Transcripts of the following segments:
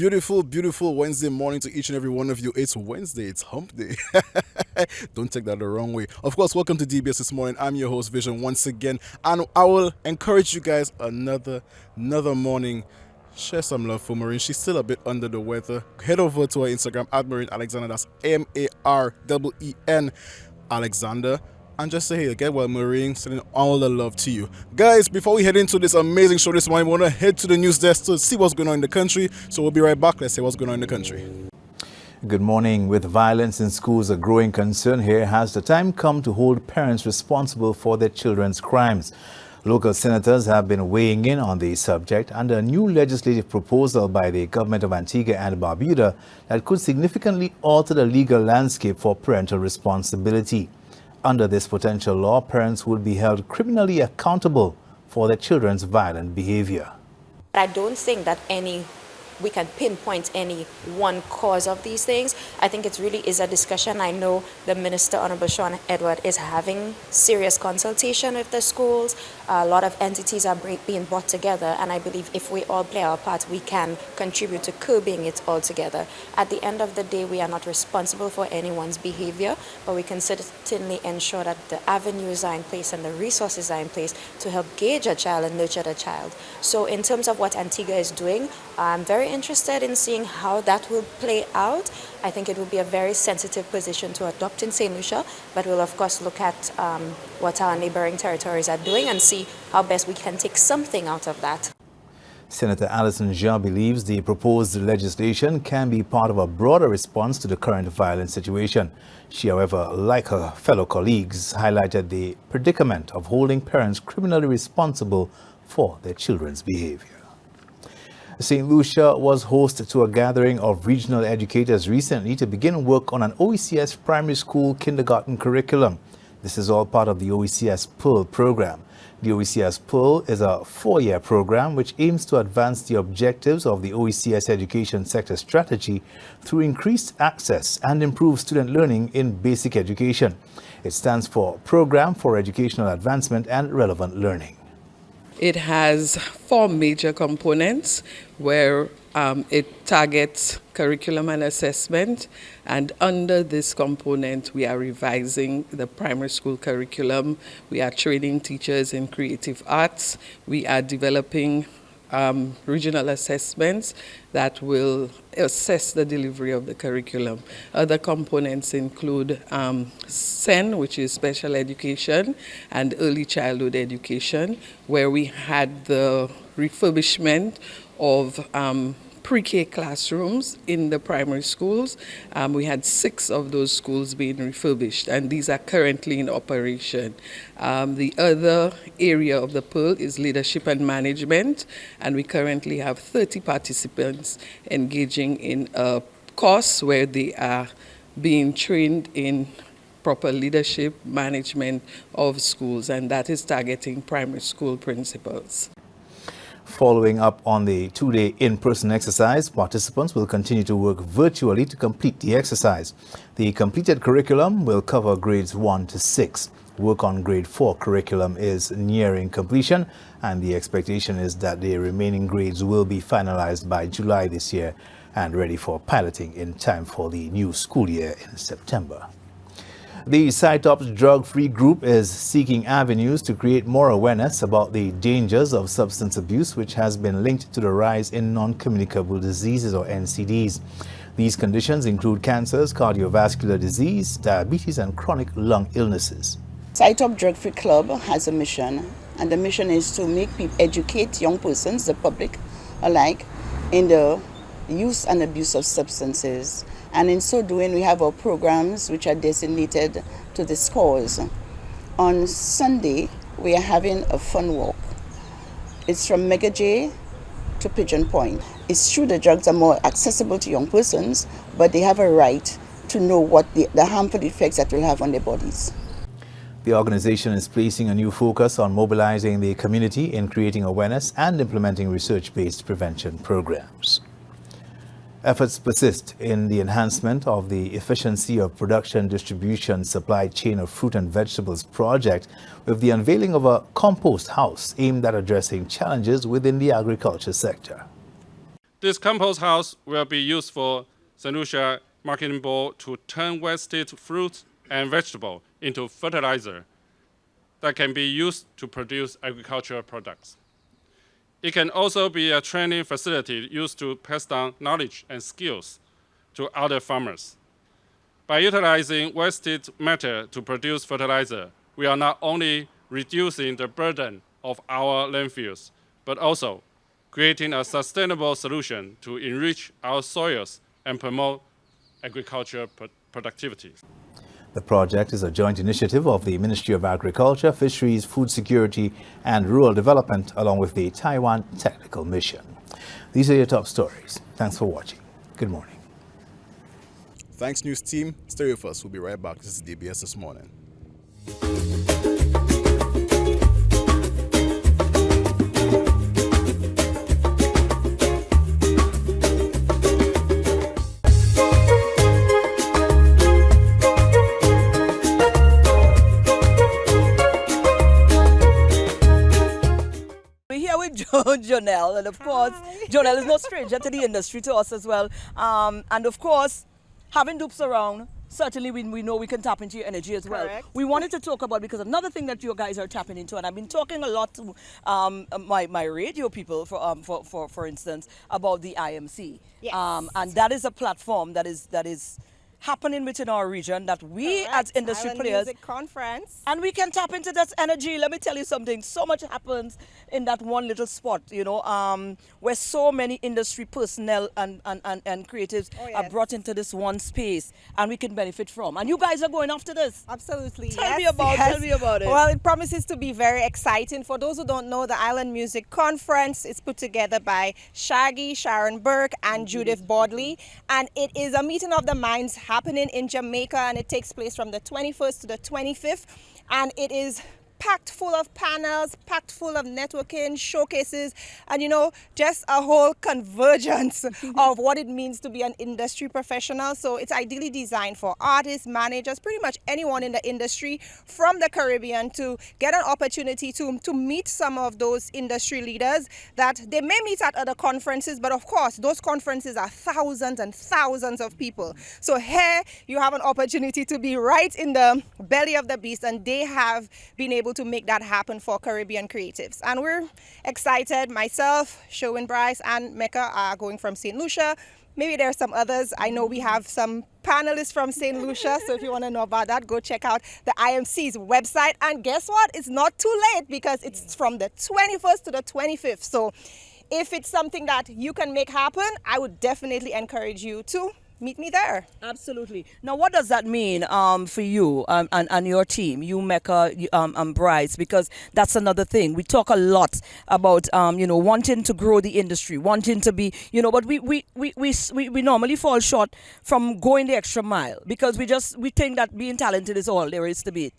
beautiful Wednesday morning to each and every one of you. It's Wednesday, it's hump day. Don't take that the wrong way. Of course, welcome to DBS this morning. I'm your host, Vision, once again, and I will encourage you guys another morning. Share some love for Marine. She's still a bit under the weather. Head over to her Instagram at Marine Alexander. That's MAREEN Alexander. And just say, hey, get well, Marine. Sending all the love to you. Guys, before we head into this amazing show this morning, we want to head to the news desk to see what's going on in the country. So we'll be right back. Let's see what's going on in the country. Good morning. With violence in schools a growing concern here, has the time come to hold parents responsible for their children's crimes? Local senators have been weighing in on the subject under a new legislative proposal by the government of Antigua and Barbuda that could significantly alter the legal landscape for parental responsibility. Under this potential law, parents would be held criminally accountable for their children's violent behavior. I don't think that we can pinpoint any one cause of these things. I think it really is a discussion. I know the Minister, Honorable Sean Edward, is having serious consultation with the schools. A lot of entities are being brought together, and I believe if we all play our part, we can contribute to curbing it altogether. At the end of the day, we are not responsible for anyone's behavior, but we can certainly ensure that the avenues are in place and the resources are in place to help gauge a child and nurture the child. So in terms of what Antigua is doing, I'm very interested in seeing how that will play out. I think it will be a very sensitive position to adopt in St. Lucia, but we'll of course look at what our neighboring territories are doing and see how best we can take something out of that. Senator Alison Jean believes the proposed legislation can be part of a broader response to the current violent situation. She, however, like her fellow colleagues, highlighted the predicament of holding parents criminally responsible for their children's behavior. St. Lucia was host to a gathering of regional educators recently to begin work on an OECS primary school kindergarten curriculum. This is all part of the OECS Pearl program. The OECS Pearl is a 4-year program which aims to advance the objectives of the OECS education sector strategy through increased access and improved student learning in basic education. It stands for Program for Educational Advancement and Relevant Learning. It has 4 major components where it targets curriculum and assessment, and under this component we are revising the primary school curriculum, we are training teachers in creative arts, we are developing regional assessments that will assess the delivery of the curriculum. Other components include SEN, which is special education, and early childhood education, where we had the refurbishment of pre-K classrooms in the primary schools. We had 6 of those schools being refurbished, and these are currently in operation. The other area of the Pearl is leadership and management, and we currently have 30 participants engaging in a course where they are being trained in proper leadership management of schools, and that is targeting primary school principals. Following up on the 2-day in-person exercise, participants will continue to work virtually to complete the exercise. The completed curriculum will cover grades 1 to 6. Work on grade 4 curriculum is nearing completion, and the expectation is that the remaining grades will be finalized by July this year and ready for piloting in time for the new school year in September. The Cytops Drug-Free Group is seeking avenues to create more awareness about the dangers of substance abuse, which has been linked to the rise in non-communicable diseases or NCDs. These conditions include cancers, cardiovascular disease, diabetes, and chronic lung illnesses. Cytops Drug-Free Club has a mission, and the mission is to educate young persons, the public alike, in the use and abuse of substances. And in so doing, we have our programs which are designated to this cause. On Sunday, we are having a fun walk. It's from Mega J to Pigeon Point. It's true the drugs are more accessible to young persons, but they have a right to know what the harmful effects that will have on their bodies. The organization is placing a new focus on mobilizing the community in creating awareness and implementing research-based prevention programs. Efforts persist in the enhancement of the efficiency of production, distribution, supply chain of fruit and vegetables project with the unveiling of a compost house aimed at addressing challenges within the agriculture sector. This compost house will be used for St. Lucia Marketing Board to turn wasted fruits and vegetables into fertilizer that can be used to produce agricultural products. It can also be a training facility used to pass down knowledge and skills to other farmers. By utilizing wasted matter to produce fertilizer, we are not only reducing the burden of our landfills, but also creating a sustainable solution to enrich our soils and promote agricultural productivity. The project is a joint initiative of the Ministry of Agriculture, Fisheries, Food Security and Rural Development, along with the Taiwan Technical Mission. These are your top stories. Thanks for watching. Good morning. Thanks, news team. Stay with us. We'll be right back. This is DBS This Morning. Jonelle, and of course, Jonelle is no stranger to the industry, to us as well. And of course, having dupes around, certainly we know we can tap into your energy as well. Correct. We wanted to talk about, because another thing that you guys are tapping into, and I've been talking a lot to my radio people, for instance, about the IMC. Yes. And that is a platform that is happening within our region that we as industry Island players, Music Conference. and we can tap into that energy. Let me tell you something. So much happens in that one little spot, where so many industry personnel and creatives Oh, are yes. brought into this one space, and we can benefit from. And you guys are going after this. Absolutely. Tell me yes, about yes. Tell me about it. Well, it promises to be very exciting. For those who don't know, the Island Music Conference is put together by Shaggy, Sharon Burke, and Judith Bodley. And it is a meeting of the minds happening in Jamaica, and it takes place from the 21st to the 25th. And it is packed full of panels, packed full of networking, showcases, and just a whole convergence of what it means to be an industry professional. So it's ideally designed for artists, managers, pretty much anyone in the industry from the Caribbean to get an opportunity to meet some of those industry leaders that they may meet at other conferences, but of course those conferences are thousands and thousands of people. So here you have an opportunity to be right in the belly of the beast, and they have been able to make that happen for Caribbean creatives. And we're excited. Myself, Sherwin Bryce, and Mecca are going from St. Lucia. Maybe there are some others. I know we have some panelists from St. Lucia, so if you want to know about that, go check out the IMC's website. And guess what? It's not too late, because it's from the 21st to the 25th. So if it's something that you can make happen, I would definitely encourage you to meet me there. Absolutely. Now, what does that mean for you and your team, you, Mecca, Bryce? Because that's another thing. We talk a lot about, wanting to grow the industry, wanting to be, but we normally fall short from going the extra mile, because we think that being talented is all there is to be.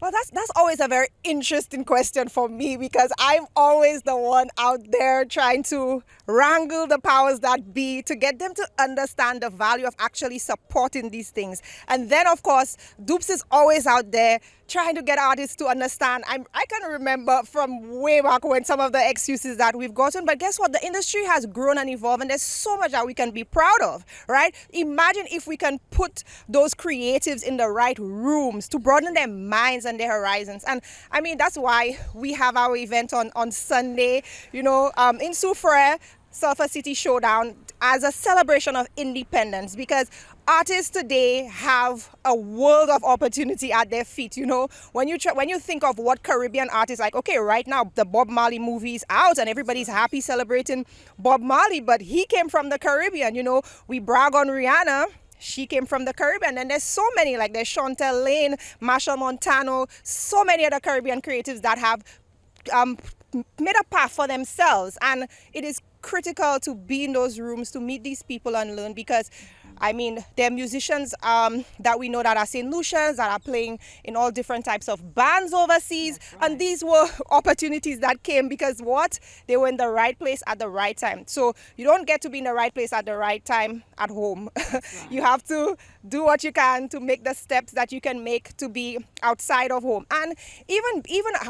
Well, that's always a very interesting question for me, because I'm always the one out there trying to wrangle the powers that be to get them to understand the value of actually supporting these things. And then, of course, Dupes is always out there trying to get artists to understand. I can remember from way back when some of the excuses that we've gotten, but guess what? The industry has grown and evolved, and there's so much that we can be proud of, right? Imagine if we can put those creatives in the right rooms to broaden their minds and their horizons. And I mean, that's why we have our event on Sunday, in Soufrière, Sulphur City Showdown, as a celebration of independence, because artists today have a world of opportunity at their feet. When you think of what Caribbean artists like, okay, right now the Bob Marley movie is out and everybody's happy celebrating Bob Marley, but he came from the Caribbean. We brag on Rihanna. She came from the Caribbean, and there's so many, like there's Chantel Lane, Machel Montano, so many other Caribbean creatives that have made a path for themselves. And it is critical to be in those rooms to meet these people and learn, because I mean, there are musicians that we know that are St. Lucians that are playing in all different types of bands overseas. And these were opportunities that came because what? They were in the right place at the right time. So you don't get to be in the right place at the right time at home. You have to do what you can to make the steps that you can make to be outside of home. And even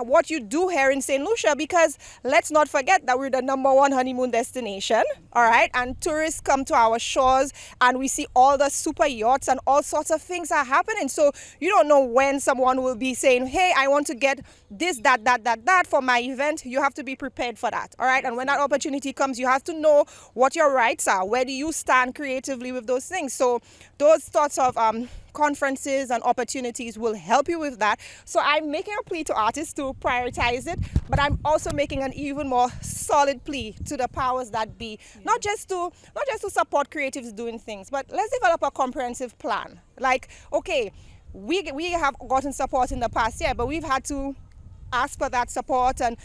what you do here in St. Lucia, because let's not forget that we're the #1 honeymoon destination, all right? And tourists come to our shores and we see all the super yachts and all sorts of things are happening. So you don't know when someone will be saying, hey, I want to get this, that for my event. You have to be prepared for that, all right? And when that opportunity comes, you have to know what your rights are. Where do you stand creatively with those things? So those sorts of conferences and opportunities will help you with that. So I'm making a plea to artists to prioritize it, but I'm also making an even more solid plea to the powers that be, not just to support creatives doing things, but let's develop a comprehensive plan. Like, okay, we have gotten support in the past year, but we've had to ask for that support and,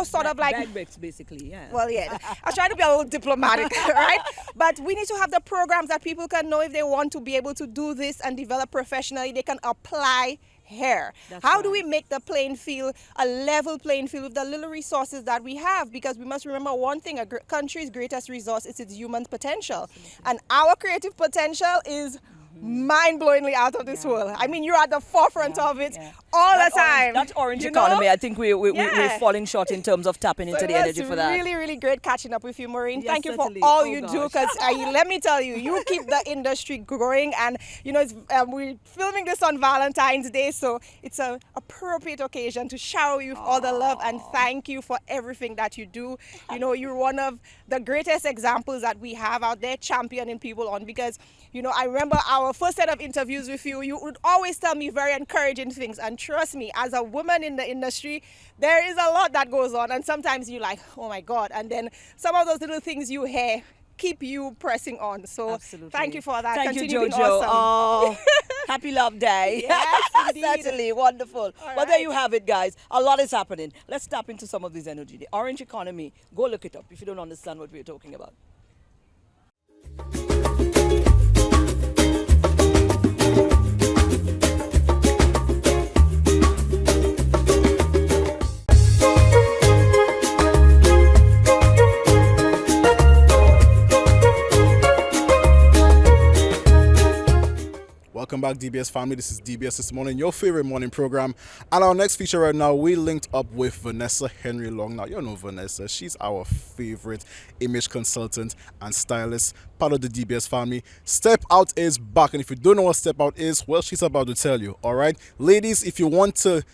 sort of like... Bagbacks, basically, yeah. Well, yeah. I try to be a little diplomatic, right? But we need to have the programs that people can know if they want to be able to do this and develop professionally, they can apply here. How do we make the playing field a level playing field with the little resources that we have? Because we must remember one thing, a country's greatest resource is its human potential. And our creative potential is mind-blowingly out of this world. I mean, you're at the forefront of it all the time. That orange economy, I think we're falling short in terms of tapping into the energy for that. It's really, really great catching up with you, Maureen. Yes, Thank you for certainly. all you do, because let me tell you, you keep the industry growing. And, we're filming this on Valentine's Day, so it's an appropriate occasion to shower you with all the love and thank you for everything that you do. You're one of the greatest examples that we have out there championing people on, because I remember our first set of interviews with you, you would always tell me very encouraging things. And trust me, as a woman in the industry, there is a lot that goes on. And sometimes you're like, oh my God. And then some of those little things you hear keep you pressing on. So Absolutely. Thank you for that. Thank Continue you, being Jojo. awesome. Happy Love Day. Yes, indeed. Certainly, wonderful. Well, there you have it, guys. A lot is happening. Let's tap into some of this energy. The orange economy, go look it up if you don't understand what we're talking about. Welcome back, DBS family. This is DBS This Morning, your favorite morning program. And our next feature right now, we linked up with Vanessa Henry Long. Now, you know Vanessa. She's our favorite image consultant and stylist, part of the DBS family. Step Out is back. And if you don't know what Step Out is, well, she's about to tell you. All right? Ladies, if you want to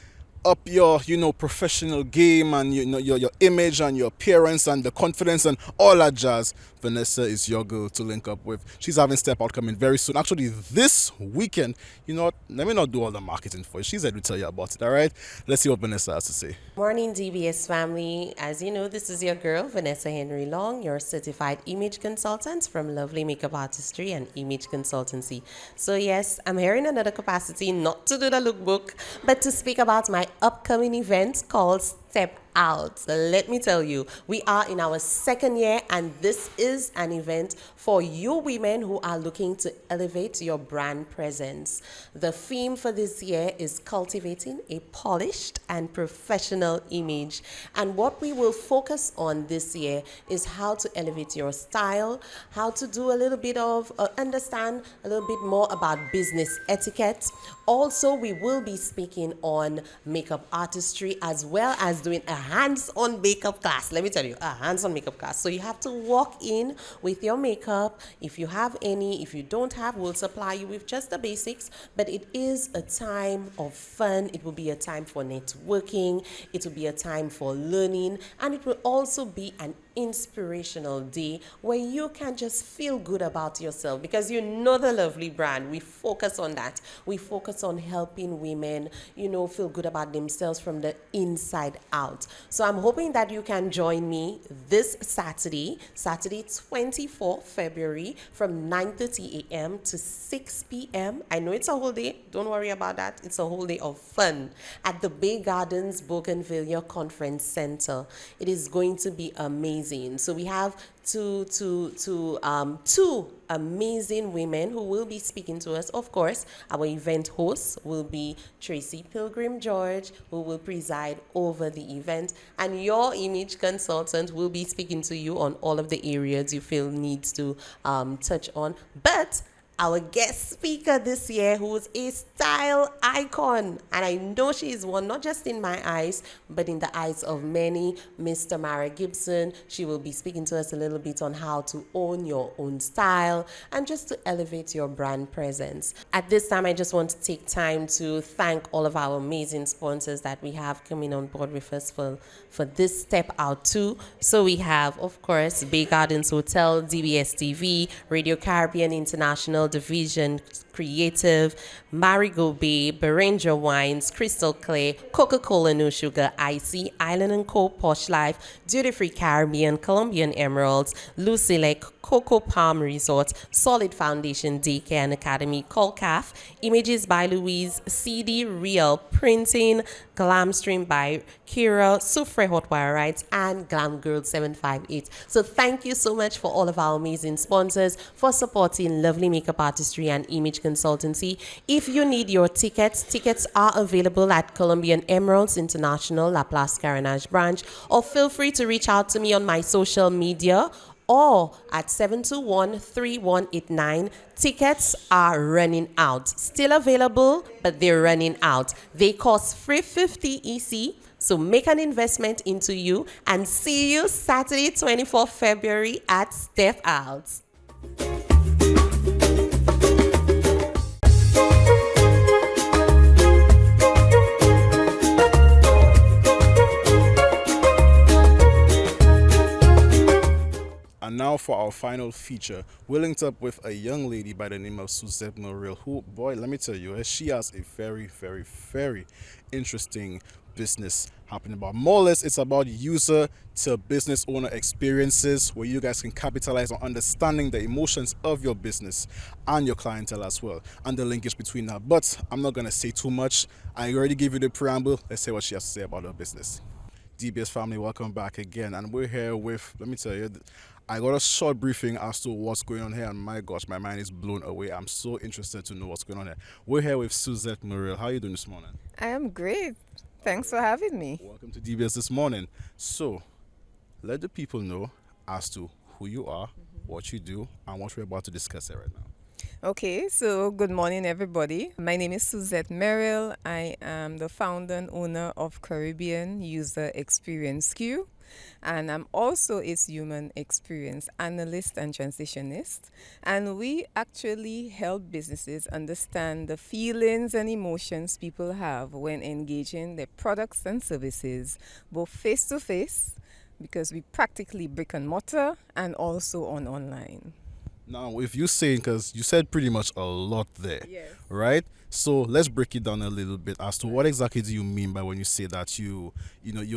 up your professional game and your image and your appearance and the confidence and all that jazz, Vanessa is your girl to link up with. She's having Step Out coming very soon, actually this weekend. Let me not do all the marketing for you. She's there to tell you about it. All right, let's see what Vanessa has to say. Morning, DBS family. As you know, this is your girl Vanessa Henry Long, your certified image consultant from Lovely Makeup Artistry and Image Consultancy. So yes, I'm here in another capacity, not to do the lookbook, but to speak about my upcoming event called Step Out. Let me tell you, we are in our second year, and this is an event for you women who are looking to elevate your brand presence. The theme for this year is cultivating a polished and professional image. And what we will focus on this year is how to elevate your style, how to do a little bit of understand a little bit more about business etiquette. Also, we will be speaking on makeup artistry as well as doing a hands-on makeup class. Let me tell you, a hands-on makeup class. So you have to walk in with your makeup. If you have any, if you don't have, we'll supply you with just the basics. But it is a time of fun. It will be a time for networking. It will be a time for learning. And it will also be an inspirational day where you can just feel good about yourself, because you know the Lovely brand. We focus on that. We focus on helping women, feel good about themselves from the inside out. So I'm hoping that you can join me this Saturday 24th February from 9:30 a.m. to 6 p.m. I know it's a whole day. Don't worry about that. It's a whole day of fun at the Bay Gardens Bougainvillea Conference Center. It is going to be amazing. amazing. So we have two amazing women who will be speaking to us. Of course, our event host will be Tracy Pilgrim George, who will preside over the event, and your image consultant will be speaking to you on all of the areas you feel needs to touch on. But our guest speaker this year, who's a style icon, and I know she is one not just in my eyes, but in the eyes of many, Miss Tamara Gibson. She will be speaking to us a little bit on how to own your own style and just to elevate your brand presence. At this time, I just want to take time to thank all of our amazing sponsors that we have coming on board with us for this Step Out too. So we have, of course, Bay Gardens Hotel, DBS TV, Radio Caribbean International Division, Creative, Marigo Bay, Beranger Wines, Crystal Clay, Coca-Cola No Sugar, Icy, Island & Co, Posh Life, Duty Free Caribbean, Colombian Emeralds, Lucilec, Coco Palm Resort, Solid Foundation Daycare and Academy, Colcaf, Images by Louise, CD Real Printing, Glamstream by Kira, Sufre Hot Wire Rights, and Glam Girl 758. So thank you so much for all of our amazing sponsors for supporting Lovely Makeup Artistry and Image Consultancy. If you need your tickets are available at Colombian Emeralds International La Place Carenage branch, or feel free to reach out to me on my social media or at 721-3189. Tickets are running out. Still available, but they're running out. They cost $350 EC. So make an investment into you, and see you Saturday, 24th February at Step Out. And now for our final feature, we're linked up with a young lady by the name of Suzette Morel, who, boy, let me tell you, she has a very, very, very interesting business happening about. More or less, it's about user to business owner experiences where you guys can capitalize on understanding the emotions of your business and your clientele as well, and the linkage between that. But I'm not going to say too much. I already gave you the preamble. Let's hear what she has to say about her business. DBS family, welcome back again, and we're here with, let me tell you, I got a short briefing as to what's going on here, and my gosh, my mind is blown away. I'm so interested to know what's going on here. We're here with Suzette Morel. How are you doing this morning? I am great. Thanks for having me. Welcome to DBS this morning. So, let the people know as to who you are, what you do, and what we're about to discuss here right now. Okay, so good morning, everybody. My name is Suzette Merrill. I am the founder and owner of Caribbean User Experience Q, and I'm also its human experience analyst and transitionist. And we actually help businesses understand the feelings and emotions people have when engaging their products and services, both face to face, because we practically brick and mortar, and also on online. Now, if you're saying, because you said pretty much a lot there, Yes. right? So let's break it down a little bit as to what exactly do you mean by when you say that you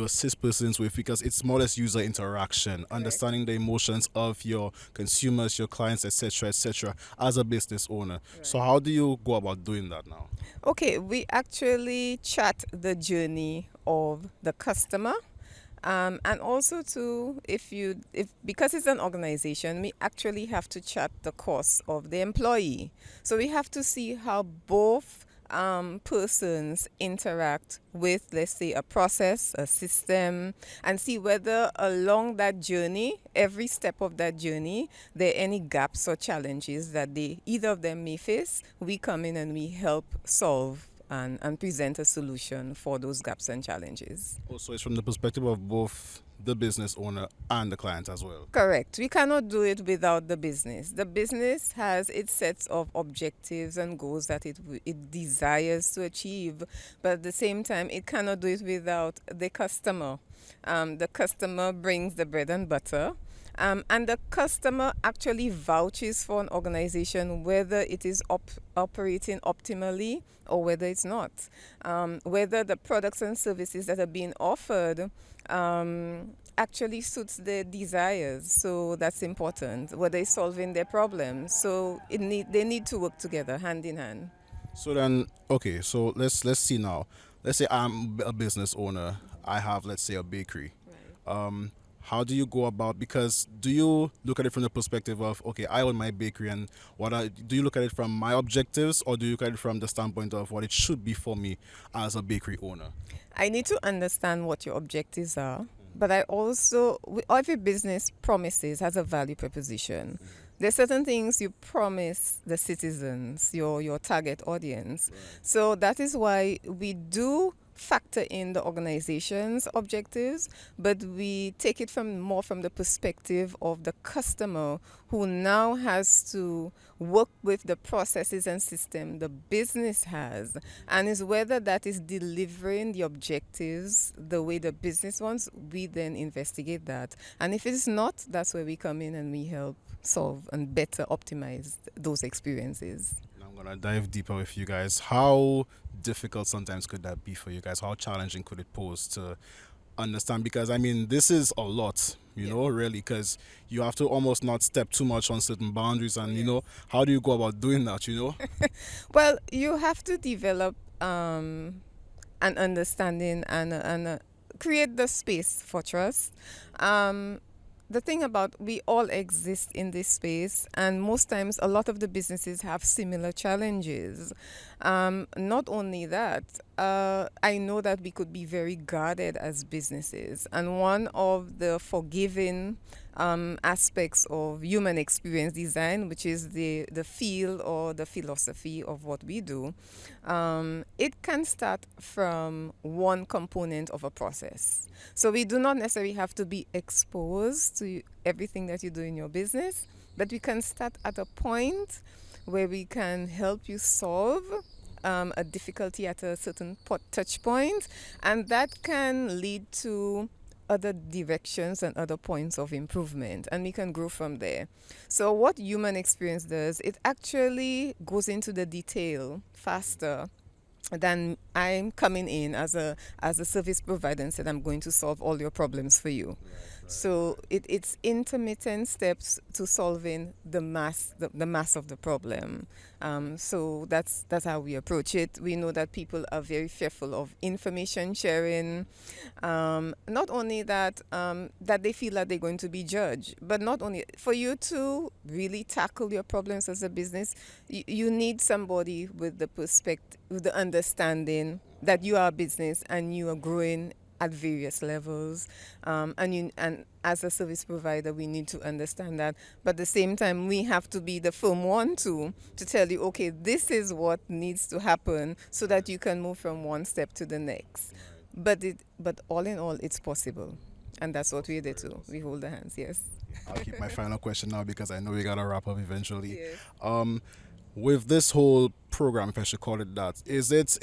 assist persons with, because it's more or less user interaction, understanding the emotions of your consumers, your clients, etc., as a business owner. Right. So how do you go about doing that now? Okay, we actually chart the journey of the customer. And also too, because it's an organization, we actually have to chart the cost of the employee. So we have to see how both persons interact with, let's say, a process, a system, and see whether along that journey, every step of that journey, there are any gaps or challenges that either of them may face. We come in and we help solve and present a solution for those gaps and challenges. Also, it's from the perspective of both the business owner and the client as well. Correct. We cannot do it without the business. The business has its sets of objectives and goals that it desires to achieve, but at the same time, it cannot do it without the customer. The customer brings the bread and butter. And the customer actually vouches for an organization whether it is operating optimally or whether it's not. Whether the products and services that are being offered actually suits their desires. So that's important. Whether it's solving their problems. So they need to work together, hand in hand. So then, okay, so let's see now. Let's say I'm a business owner. I have, let's say, a bakery. Right. how do you go about, because do you look at it from the perspective of, okay, I own my bakery, and do you look at it from my objectives, or do you look at it from the standpoint of what it should be for me as a bakery owner? I need to understand what your objectives are, but I also, every business promises has a value proposition. There's certain things you promise the citizens, your target audience. So that is why we do factor in the organization's objectives, but we take it more from the perspective of the customer, who now has to work with the processes and system the business has, and is whether that is delivering the objectives the way the business wants. We then investigate that, and if it's not, that's where we come in and we help solve and better optimize those experiences. I'm gonna dive deeper with you guys. How difficult sometimes could that be for you guys? How challenging could it pose to understand? Because I mean, this is a lot, you know, really, because you have to almost not step too much on certain boundaries, and you know, how do you go about doing that, you know? Well, you have to develop an understanding and create the space for trust. The thing about, we all exist in this space, and most times a lot of the businesses have similar challenges. Not only that, I know that we could be very guarded as businesses, and one of the forgiving aspects of human experience design, which is the feel or the philosophy of what we do, it can start from one component of a process. So we do not necessarily have to be exposed to everything that you do in your business, but we can start at a point where we can help you solve a difficulty at a certain touch point, and that can lead to other directions and other points of improvement, and we can grow from there. So what human experience does, it actually goes into the detail faster than I'm coming in as a service provider and said, I'm going to solve all your problems for you. So it's intermittent steps to solving the mass of the problem. So that's how we approach it. We know that people are very fearful of information sharing. Not only that, that they feel that they're going to be judged, but not only for you to really tackle your problems as a business, you need somebody with the perspective, with the understanding that you are a business and you are growing at various levels, and as a service provider we need to understand that, but at the same time we have to be the firm one to tell you, okay, this is what needs to happen so that you can move from one step to the next. But all in all, it's possible, and that's what we did too. We hold the hands. Yes. I'll keep my final question now, because I know we gotta wrap up eventually. Yes. With this whole program, if I should call it that, is it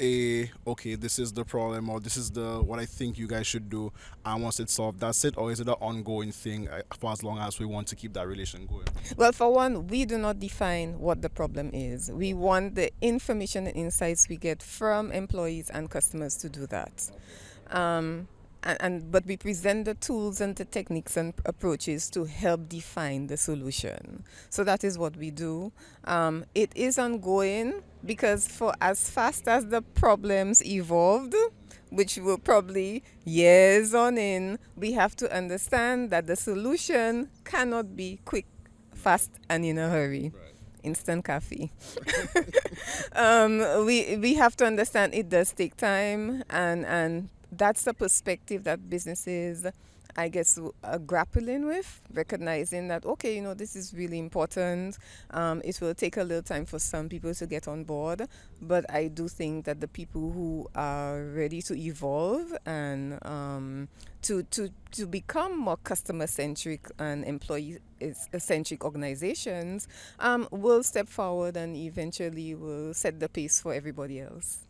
okay, this is the problem, or this is what I think you guys should do, and once it's solved, that's it? Or is it an ongoing thing for as long as we want to keep that relation going? Well, for one, we do not define what the problem is. We want the information and insights we get from employees and customers to do that. But we present the tools and the techniques and approaches to help define the solution. So that is what we do. It is ongoing, because for as fast as the problems evolved, which will probably years on in, we have to understand that the solution cannot be quick, fast, and in a hurry. Instant coffee. We have to understand it does take time, and that's the perspective that businesses, I guess, are grappling with, recognizing that, okay, this is really important. It will take a little time for some people to get on board, but I do think that the people who are ready to evolve and to become more customer-centric and employee-centric organizations will step forward and eventually will set the pace for everybody else.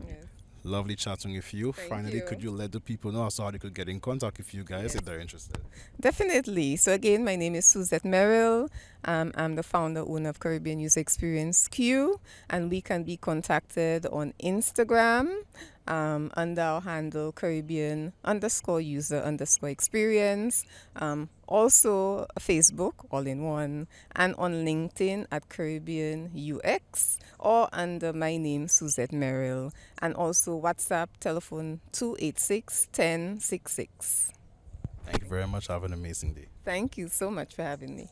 Yes. Lovely chatting with you. Thank Finally, you. could you let the people know how they could get in contact with you guys if they're interested? Definitely. So again, my name is Suzette Merrill. I'm the founder, owner of Caribbean User Experience Q, and we can be contacted on Instagram under our handle Caribbean_user_experience. Also Facebook, all in one, and on LinkedIn at Caribbean UX, or under my name, Suzette Merrill, and also WhatsApp telephone 286 1066. Thank you very much. Have an amazing day. Thank you so much for having me.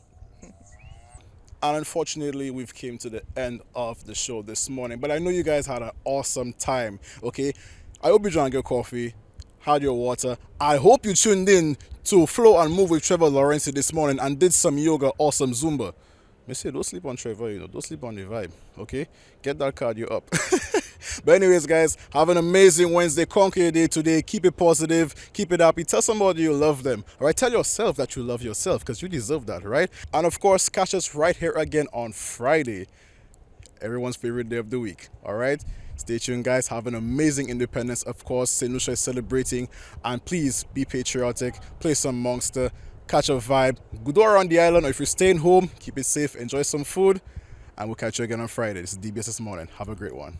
And unfortunately, we've came to the end of the show this morning. But I know you guys had an awesome time, okay? I hope you drank your coffee, had your water. I hope you tuned in to Flow and Move with Trevor Lawrence this morning and did some yoga or some Zumba. Me say, don't sleep on Trevor, don't sleep on the vibe, okay? Get that cardio up. But anyways, guys, have an amazing Wednesday. Conquer your day today. Keep it positive. Keep it happy. Tell somebody you love them. All right, tell yourself that you love yourself because you deserve that, right? And of course, catch us right here again on Friday, everyone's favorite day of the week. All right, stay tuned, guys. Have an amazing Independence. Of course, St. Lucia is celebrating, and please be patriotic. Play some Monster. Catch a vibe. Go around the island, or if you're staying home, keep it safe. Enjoy some food, and we'll catch you again on Friday. This is DBS This Morning. Have a great one.